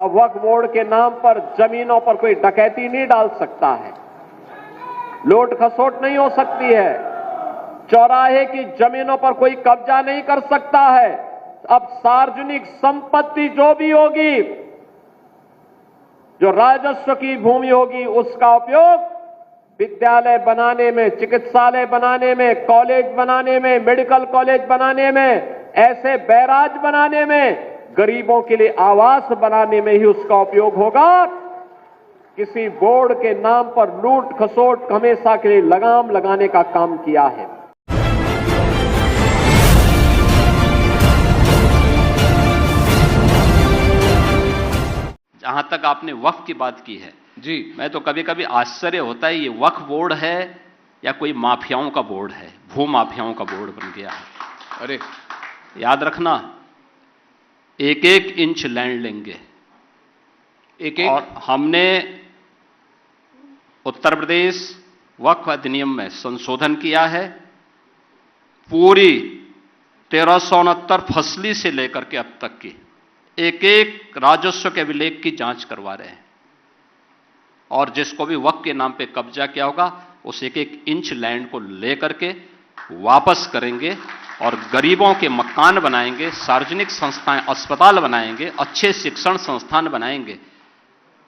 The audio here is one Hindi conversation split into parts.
वक्फ बोर्ड के नाम पर जमीनों पर कोई डकैती नहीं डाल सकता है, लूट खसोट नहीं हो सकती है, चौराहे की जमीनों पर कोई कब्जा नहीं कर सकता है। अब सार्वजनिक संपत्ति जो भी होगी, जो राजस्व की भूमि होगी, उसका उपयोग विद्यालय बनाने में, चिकित्सालय बनाने में, कॉलेज बनाने में, मेडिकल कॉलेज बनाने में, ऐसे बैराज बनाने में, गरीबों के लिए आवास बनाने में ही उसका उपयोग होगा। किसी बोर्ड के नाम पर लूट खसोट हमेशा के लिए लगाम लगाने का काम किया है। जहां तक आपने वक्फ की बात की है जी, मैं तो कभी कभी आश्चर्य होता है, ये वक्फ बोर्ड है या कोई माफियाओं का बोर्ड है, भू माफियाओं का बोर्ड बन गया है। अरे याद रखना, एक एक इंच लैंड लेंगे, एक और हमने उत्तर प्रदेश वक्फ अधिनियम में संशोधन किया है। पूरी 1369 फसली से लेकर के अब तक की एक एक राजस्व के अभिलेख की जांच करवा रहे हैं, और जिसको भी वक्फ के नाम पे कब्जा किया होगा उस एक एक इंच लैंड को लेकर के वापस करेंगे और गरीबों के मकान बनाएंगे, सार्वजनिक संस्थाएं, अस्पताल बनाएंगे, अच्छे शिक्षण संस्थान बनाएंगे।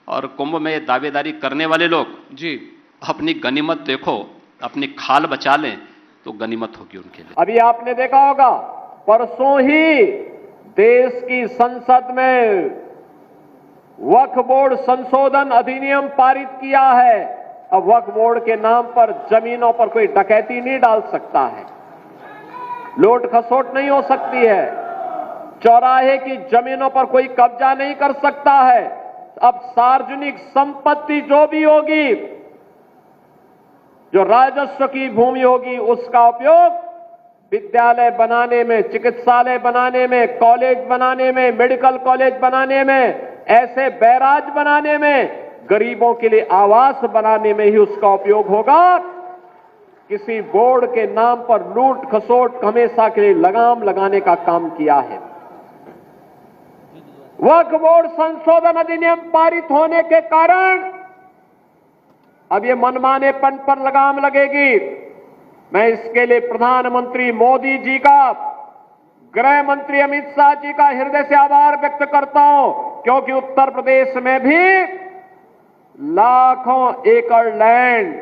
और कुंभ में दावेदारी करने वाले लोग जी अपनी गनीमत देखो, अपनी खाल बचा लें तो गनीमत होगी उनके लिए। अभी आपने देखा होगा, परसों ही देश की संसद में वक्फ बोर्ड संशोधन अधिनियम पारित किया है। अब वक्फ बोर्ड के नाम पर जमीनों पर कोई डकैती नहीं डाल सकता है, लूट खसोट नहीं हो सकती है, चौराहे की जमीनों पर कोई कब्जा नहीं कर सकता है। अब सार्वजनिक संपत्ति जो भी होगी, जो राजस्व की भूमि होगी, उसका उपयोग विद्यालय बनाने में, चिकित्सालय बनाने में, कॉलेज बनाने में, मेडिकल कॉलेज बनाने में, ऐसे बैराज बनाने में, गरीबों के लिए आवास बनाने में ही उसका उपयोग होगा। किसी बोर्ड के नाम पर लूट खसोट हमेशा के लिए लगाम लगाने का काम किया है। वक्फ बोर्ड संशोधन अधिनियम पारित होने के कारण अब ये मनमानेपन पर लगाम लगेगी। मैं इसके लिए प्रधानमंत्री मोदी जी का, गृह मंत्री अमित शाह जी का हृदय से आभार व्यक्त करता हूं, क्योंकि उत्तर प्रदेश में भी लाखों एकड़ लैंड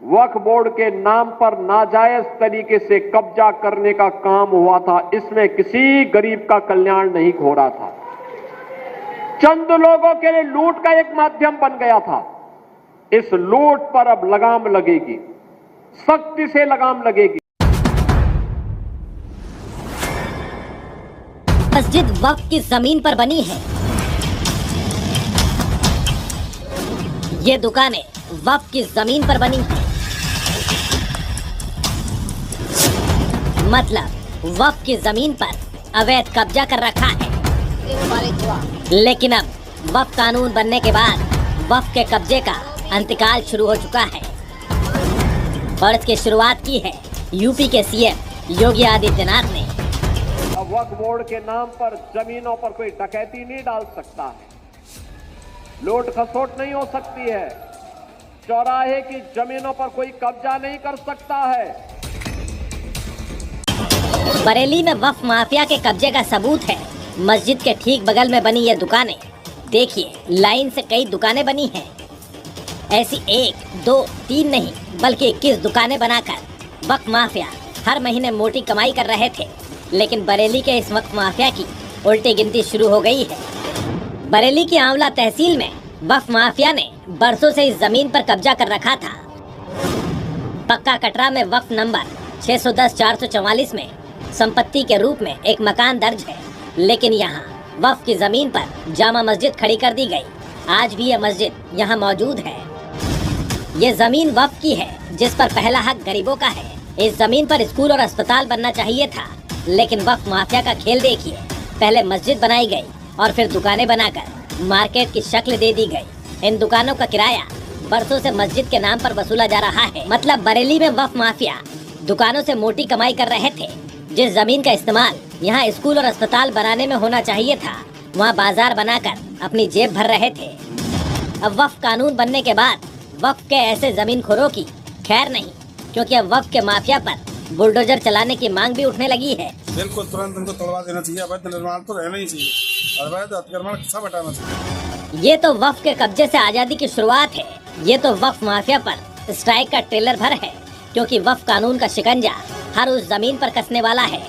वक्फ बोर्ड के नाम पर नाजायज तरीके से कब्जा करने का काम हुआ था। इसमें किसी गरीब का कल्याण नहीं हो रहा था, चंद लोगों के लिए लूट का एक माध्यम बन गया था। इस लूट पर अब लगाम लगेगी, सख्ती से लगाम लगेगी। मस्जिद वक्फ की जमीन पर बनी है, ये दुकानें वक्फ की जमीन पर बनी है। मतलब वक्फ की जमीन पर अवैध कब्जा कर रखा है। लेकिन अब वक्फ कानून बनने के बाद वक्फ के कब्जे का अंतकाल शुरू हो चुका है, और इसकी शुरुआत की है यूपी के सीएम योगी आदित्यनाथ ने। अब वक्फ बोर्ड के नाम पर जमीनों पर कोई डकैती नहीं डाल सकता है, लूट खसोट नहीं हो सकती है, चौराहे की जमीनों पर कोई कब्जा नहीं कर सकता है। बरेली में वक्फ माफिया के कब्जे का सबूत है मस्जिद के ठीक बगल में बनी ये दुकानें। देखिए, लाइन से कई दुकानें बनी हैं। ऐसी 1, 2, 3 नहीं बल्कि 21 दुकानें बनाकर वक्फ माफिया हर महीने मोटी कमाई कर रहे थे। लेकिन बरेली के इस वक्फ माफिया की उल्टी गिनती शुरू हो गई है। बरेली की आंवला तहसील में वक्फ माफिया ने बरसों से इस जमीन पर कब्जा कर रखा था। पक्का कटरा में वक्फ नंबर 610-444 में संपत्ति के रूप में एक मकान दर्ज है, लेकिन यहाँ वक्फ की जमीन पर जामा मस्जिद खड़ी कर दी गई। आज भी यह मस्जिद यहाँ मौजूद है। ये जमीन वक्फ की है, जिस पर पहला हक गरीबों का है। इस जमीन पर स्कूल और अस्पताल बनना चाहिए था, लेकिन वक्फ माफिया का खेल देखिए। पहले मस्जिद बनाई गई और फिर दुकानें बनाकर मार्केट की शक्ल दे दी गई। इन दुकानों का किराया बरसों से मस्जिद के नाम पर वसूला जा रहा है। मतलब बरेली में वक्फ माफिया दुकानों से मोटी कमाई कर रहे थे। जिस जमीन का इस्तेमाल यहाँ स्कूल और अस्पताल बनाने में होना चाहिए था, वहाँ बाजार बनाकर अपनी जेब भर रहे थे। अब वक्फ कानून बनने के बाद वक्फ के ऐसे जमीनखोरों की खैर नहीं, क्योंकि अब वक्फ के माफिया पर बुलडोजर चलाने की मांग भी उठने लगी है। बिल्कुल तुरंत उनको तोड़वा देना चाहिए। अवैध निर्माण तो रहना ही चाहिए, अवैध अतिक्रमण सब हटाना चाहिए। ये तो वक्फ के कब्जे से आजादी की शुरुआत है। ये तो वक्फ माफिया पर स्ट्राइक का ट्रेलर भर है, क्योंकि वक्फ कानून का शिकंजा हर उस जमीन पर कसने वाला है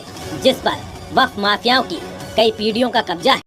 जिस पर वक्फ माफियाओं की कई पीढ़ियों का कब्जा है।